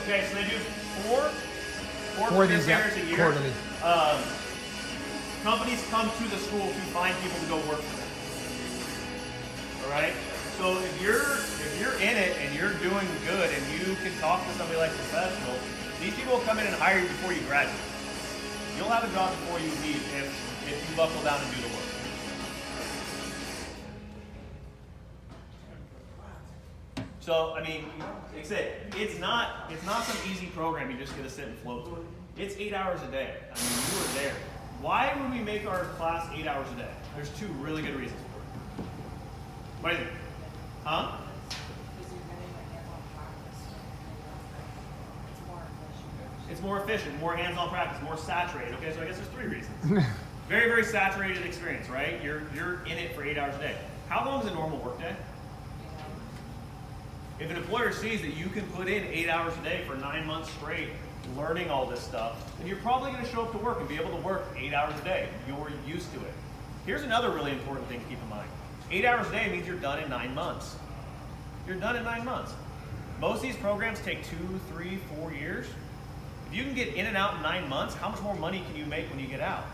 Okay, so they do four career these, fairs a year. quarterly. Companies come to the school to find people to go work for them. All right. So if you're in it and you're doing good and you can talk to somebody like a professional, these people will come in and hire you before you graduate. You'll have a job before you leave if you buckle down and do the work. So, I mean, like I said, it's not some easy program you just get to sit and float through. It's 8 hours a day. I mean, you are there. Why would we make our class 8 hours a day? There's two really good reasons for it. What do you think? Huh? It's more efficient, more hands-on practice, more saturated. Okay, so I guess there's three reasons. Very, very saturated experience, right? You're in it for 8 hours a day. How long is a normal work day? If an employer sees that you can put in 8 hours a day for 9 months straight, learning all this stuff, then you're probably going to show up to work and be able to work 8 hours a day. You're used to it. Here's another really important thing to keep in mind. 8 hours a day means you're done in 9 months. You're done in 9 months. Most of these programs take 2, 3, 4 years. If you can get in and out in 9 months, how much more money can you make when you get out?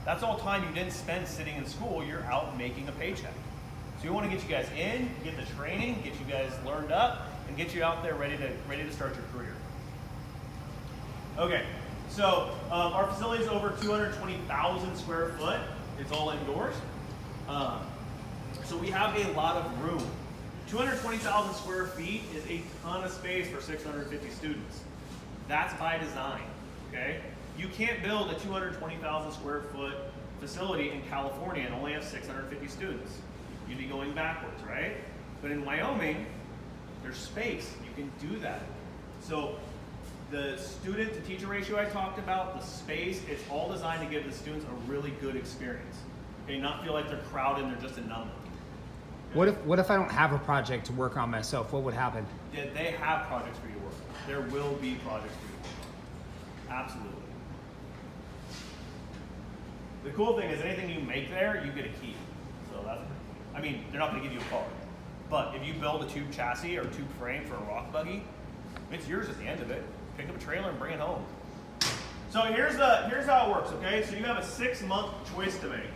That's all time you didn't spend sitting in school. You're out making a paycheck. So we want to get you guys in, get the training, get you guys learned up, and get you out there ready to start your career. Okay, so our facility is over 220,000 square foot. It's all indoors. So we have a lot of room. 220,000 square feet is a ton of space for 650 students. That's by design, okay? You can't build a 220,000 square foot facility in California and only have 650 students. You'd be going backwards, right? But in Wyoming, there's space. You can do that. So the student to teacher ratio I talked about, the space, it's all designed to give the students a really good experience. Okay, not feel like they're crowded and they're just a number. Okay? What if I don't have a project to work on myself? What would happen? They have projects for you to work on. There will be projects for you to work on. Absolutely. The cool thing is anything you make there, you get a key. So that's, I mean, they're not going to give you a car. But if you build a tube chassis or a tube frame for a rock buggy, it's yours at the end of it. Pick up a trailer and bring it home. So here's how it works, okay? So you have a 6-month choice to make.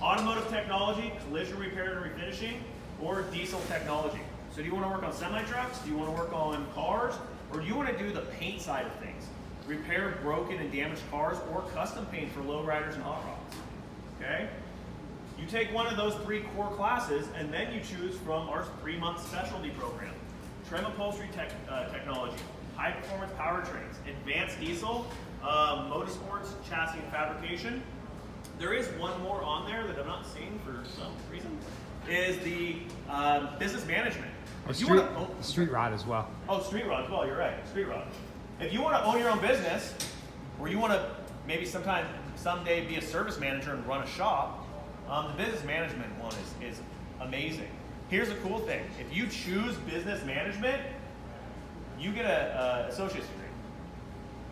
Automotive technology, collision repair and refinishing, or diesel technology. So do you want to work on semi-trucks? Do you want to work on cars? Or do you want to do the paint side of things? Repair broken and damaged cars or custom paint for lowriders and hot rods, okay? You take one of those 3 core classes and then you choose from our 3-month specialty program. Trim upholstery technology, high performance powertrains, advanced diesel, motorsports, chassis and fabrication. There is one more on there that I'm not seeing for some reason, is the business management. Street rod as well. Oh, street rod as well, you're right, street rod. If you want to own your own business, or you want to maybe someday be a service manager and run a shop, the business management one is amazing. Here's the cool thing. If you choose business management, you get an associate's degree.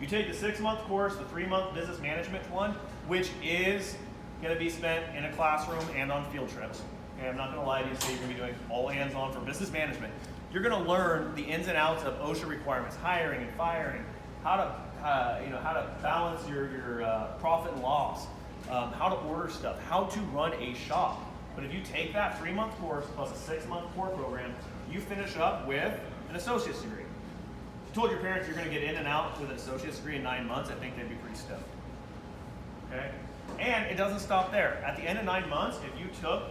You take the 6-month course, the 3-month business management one, which is going to be spent in a classroom and on field trips. Okay, I'm not going to lie to you and say you're going to be doing all hands-on for business management. You're going to learn the ins and outs of OSHA requirements, hiring and firing, how to balance your profit and loss, how to order stuff, how to run a shop. But if you take that 3-month course plus a 6-month core program, you finish up with an associate's degree. If you told your parents you're going to get in and out with an associate's degree in 9 months, I think they'd be pretty stoked. Okay? And it doesn't stop there. At the end of 9 months, if you took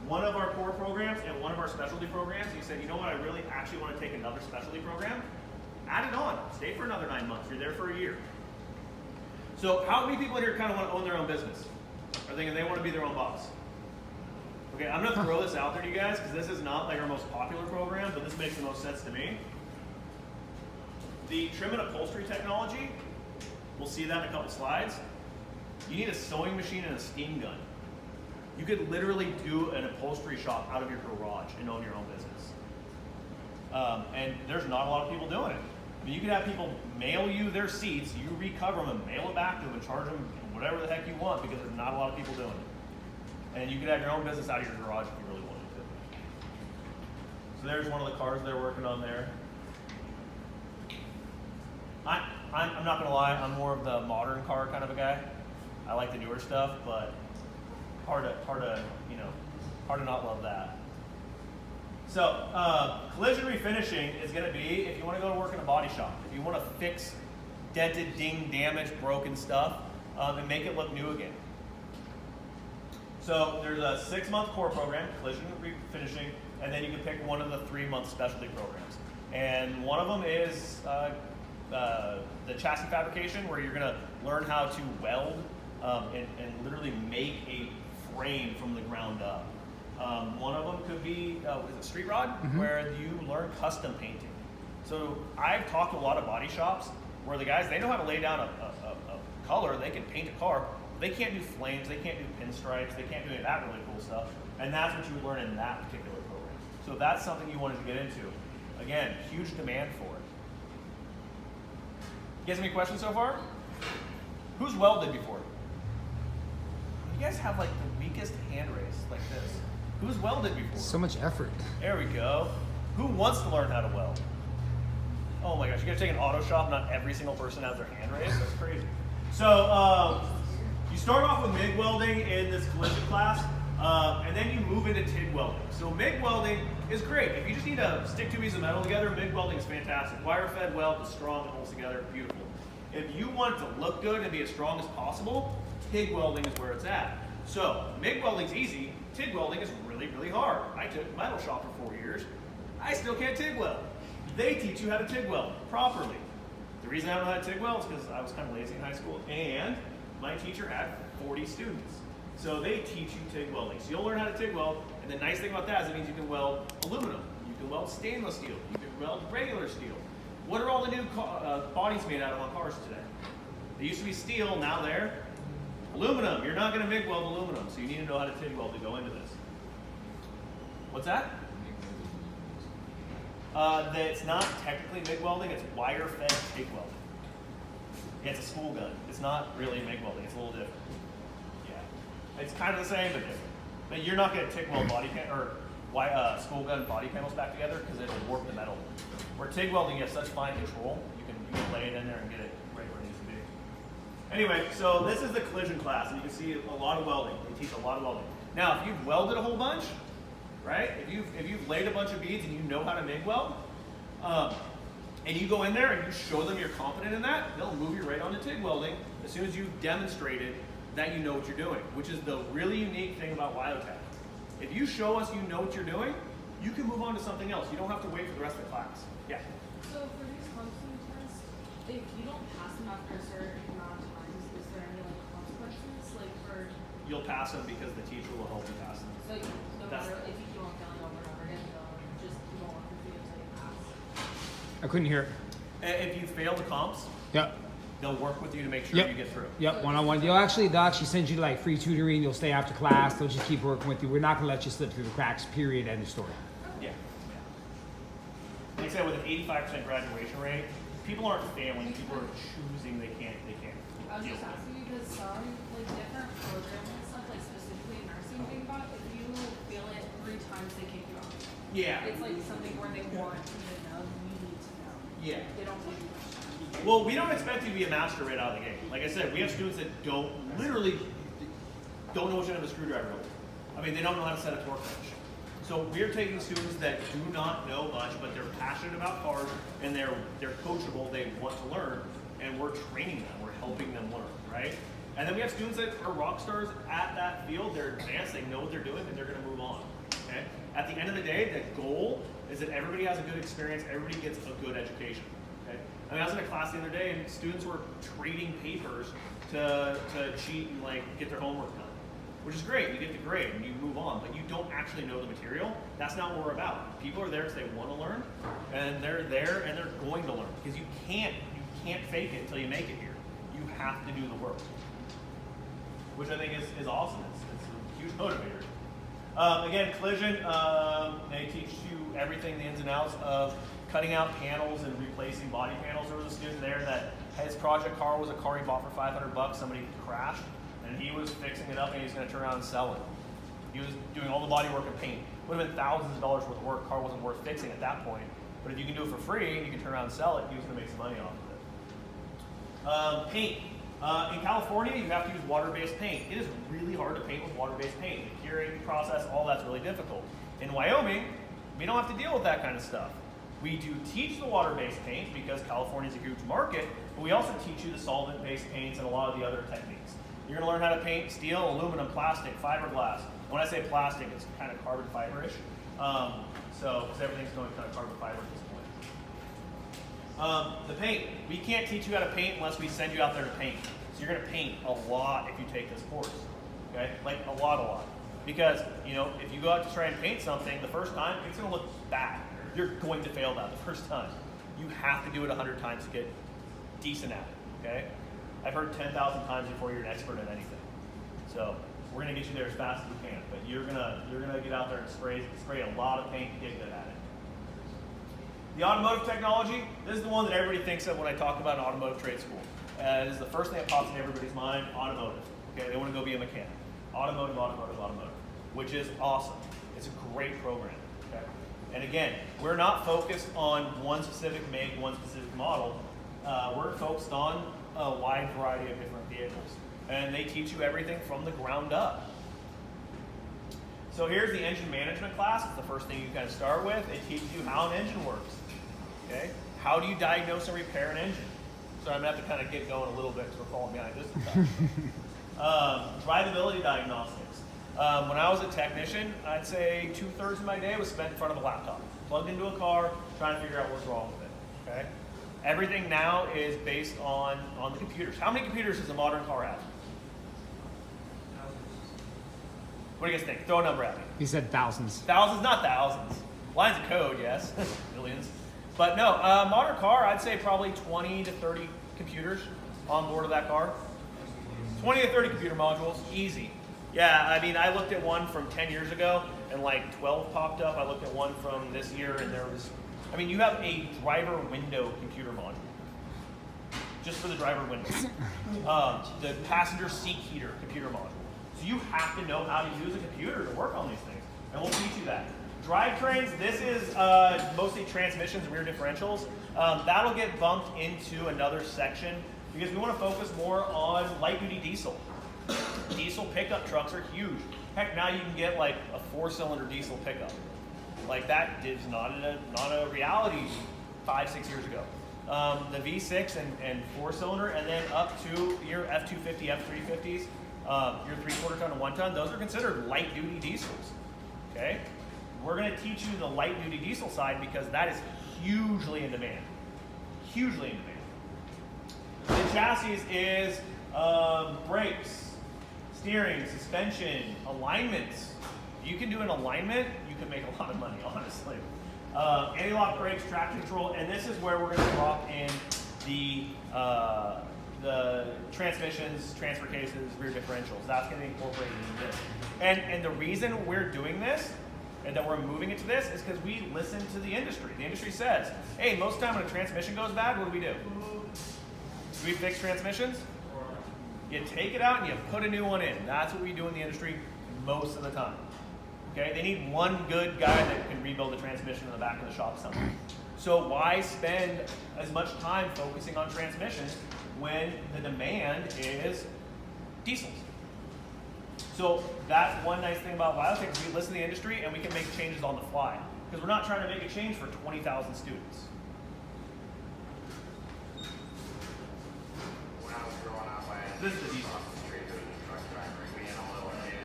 one of our core programs and one of our specialty programs, and you said, you know what, I really actually want to take another specialty program, add it on. Stay for another 9 months. You're there for a year. So how many people in here kind of want to own their own business? Are thinking they want to be their own boss? Okay, I'm going to throw this out there to you guys because this is not like our most popular program, but this makes the most sense to me. The trim and upholstery technology, we'll see that in a couple slides. You need a sewing machine and a steam gun. You could literally do an upholstery shop out of your garage and own your own business. And there's not a lot of people doing it. I mean, you could have people mail you their seats, you recover them and mail it back to them and charge them whatever the heck you want because there's not a lot of people doing it. And you could have your own business out of your garage if you really wanted to. So there's one of the cars they're working on there. I'm not gonna lie, I'm more of the modern car kind of a guy. I like the newer stuff, but hard to not love that. So collision refinishing is gonna be if you want to go to work in a body shop, if you want to fix dented, dinged, damaged, broken stuff, and make it look new again. So there's a 6-month core program, collision refinishing, and then you can pick one of the 3-month specialty programs. And one of them is the chassis fabrication, where you're going to learn how to weld and literally make a frame from the ground up. One of them could be is it street rod, where you learn custom painting. So I've talked to a lot of body shops where the guys, they know how to lay down a color, they can paint a car. They can't do flames, they can't do pinstripes, they can't do any of that really cool stuff. And that's what you would learn in that particular program. So if that's something you wanted to get into, again, huge demand for it. You guys have any questions so far? Who's welded before? You guys have like the weakest hand raise like this. Who's welded before? So much effort. There we go. Who wants to learn how to weld? Oh my gosh, you guys take an auto shop, not every single person has their hand raised? That's crazy. So you start off with MIG welding in this collision class, and then you move into TIG welding. So MIG welding is great. If you just need to stick 2 pieces of metal together, MIG welding is fantastic. Wire-fed weld is strong, it holds together, beautiful. If you want it to look good and be as strong as possible, TIG welding is where it's at. So MIG welding's easy, TIG welding is really, really hard. I took metal shop for 4 years. I still can't TIG weld. They teach you how to TIG weld properly. The reason I don't know how to TIG weld is because I was kind of lazy in high school, and my teacher had 40 students. So they teach you TIG welding. So you'll learn how to TIG weld, and the nice thing about that is it means you can weld aluminum, you can weld stainless steel, you can weld regular steel. What are all the new bodies made out of on cars today? They used to be steel, now they're aluminum. You're not going to MIG weld aluminum, so you need to know how to TIG weld to go into this. What's that? It's not technically MIG welding, it's wire-fed TIG welding. Yeah, it's a spool gun. It's not really MIG welding, it's a little different. Yeah. It's kind of the same, but different. But you're not going to TIG weld spool gun body panels back together because it'll warp the metal. Where TIG welding, you have such fine control, you can lay it in there and get it right where it needs to be. Anyway, so this is the collision class, and you can see a lot of welding. They teach a lot of welding. Now, if you've welded a whole bunch, right? If you've laid a bunch of beads and you know how to MIG weld, and you go in there and you show them you're confident in that, they'll move you right on to TIG welding as soon as you've demonstrated that you know what you're doing, which is the really unique thing about Wyotech. If you show us you know what you're doing, you can move on to something else. You don't have to wait for the rest of the class. Yeah? So for these functioning tests, if you don't pass them after a certain amount of times, is there any like consequences? Like for You'll pass them because the teacher will help you pass them. so no matter if you keep on failing over and over again, they'll just keep on working for you until you pass. I couldn't hear it. If you fail the comps, Yep. they'll work with you to make sure you get through. Yep, one-on-one. They'll actually send you like free tutoring. You'll stay after class. They'll just keep working with you. We're not gonna let you slip through the cracks. Period. End of story. Yeah. Like I said, with an 85% graduation rate, people aren't failing. People are choosing they can't. I was just asking you because some like different programs and stuff, like specifically in nursing, think about if you fail it 3 times, they kick you off. Yeah. It's like something where they want you to know, you need to know. Yeah. They don't take you much time. Well, we don't expect you to be a master right out of the gate. Like I said, we have students that literally don't know which end of a screwdriver is. I mean, they don't know how to set a torque wrench. So we're taking students that do not know much, but they're passionate about cars and they're coachable. They want to learn, and we're training them. We're helping them learn, right? And then we have students that are rock stars at that field. They're advanced. They know what they're doing, and they're going to move on. Okay. At the end of the day, the goal is that everybody has a good experience. Everybody gets a good education. Okay. I mean, I was in a class the other day, and students were trading papers to cheat and like get their homework done, which is great. You get the grade and you move on, but you don't actually know the material. That's not what we're about. People are there because they want to learn, and they're there and they're going to learn because you can't fake it until you make it here. You have to do the work, which I think is awesome. It's a huge motivator. Again, collision, they teach you everything, the ins and outs of cutting out panels and replacing body panels. There was a student there that his project car was a car he bought for $500. Somebody crashed, and he was fixing it up, and he was going to turn around and sell it. He was doing all the body work and paint. Would have been thousands of dollars worth of work. Car wasn't worth fixing at that point. But if you can do it for free and you can turn around and sell it, he was going to make some money off of it. Paint. In California, you have to use water-based paint. It is really hard to paint with water-based paint. The curing process, all that's really difficult. In Wyoming, we don't have to deal with that kind of stuff. We do teach the water-based paint because California is a huge market, but we also teach you the solvent-based paints and a lot of the other techniques. You're going to learn how to paint steel, aluminum, plastic, fiberglass. When I say plastic, it's kind of carbon fiber-ish. Because everything's going kind of carbon fiber at this point. The paint. We can't teach you how to paint unless we send you out there to paint. So you're going to paint a lot if you take this course. Okay? Like a lot. Because, you know, if you go out to try and paint something the first time, it's going to look bad. You're going to fail that the first time. You have to do it 100 times to get decent at it. Okay? I've heard 10,000 times before you're an expert at anything. So we're going to get you there as fast as we can. But you're gonna get out there and spray a lot of paint to get good at it. The automotive technology, this is the one that everybody thinks of when I talk about an automotive trade school. This is the first thing that pops in everybody's mind, automotive. Okay, they want to go be a mechanic. Automotive, which is awesome. It's a great program. Okay? And again, we're not focused on one specific make, one specific model. We're focused on a wide variety of different vehicles. And they teach you everything from the ground up. So here's the engine management class. It's the first thing you kind of start with. It teaches you how an engine works. Okay? How do you diagnose and repair an engine? So I'm going to have to kind of get going a little bit because we're falling behind this time. Drivability diagnostics. When I was a technician, I'd say 2/3 of my day was spent in front of a laptop, plugged into a car, trying to figure out what's wrong with it. Okay? Everything now is based on the computers. How many computers does a modern car have? What do you guys think? Throw a number at me. He said thousands. Thousands, not thousands. Lines of code, yes. Millions. But no, modern car, I'd say probably 20 to 30 computers on board of that car. 20 to 30 computer modules, easy. Yeah, I mean, I looked at one from 10 years ago and like 12 popped up. I looked at one from this year and there was, I mean, you have a driver window computer module. Just for the driver window. The passenger seat heater computer module. So you have to know how to use a computer to work on these things. And we'll teach you that. Drivetrains, this is mostly transmissions and rear differentials. That'll get bumped into another section because we want to focus more on light-duty diesel. Diesel pickup trucks are huge. Heck, now you can get like a 4-cylinder diesel pickup. Like that is not a reality 5-6 years ago. The V6 and 4-cylinder, and then up to your F250, F350s, your 3/4 ton and 1 ton, those are considered light-duty diesels. Okay? We're going to teach you the light-duty diesel side because that is hugely in demand. Hugely in demand. The chassis is brakes, steering, suspension, alignments. If you can do an alignment, you can make a lot of money, honestly. Anti-lock brakes, traction control, and this is where we're going to drop in the transmissions, transfer cases, rear differentials. That's going to be incorporated in this. And the reason we're doing this and that we're moving it to this is because we listen to the industry. The industry says, hey, most of the time when a transmission goes bad, what do? Do we fix transmissions? You take it out and you put a new one in. That's what we do in the industry most of the time. Okay? They need one good guy that can rebuild the transmission in the back of the shop somewhere. So why spend as much time focusing on transmissions when the demand is diesels? So that's one nice thing about biotech is we listen to the industry and we can make changes on the fly. Because we're not trying to make a change for 20,000 students. When I was growing up, I had This is the diesel.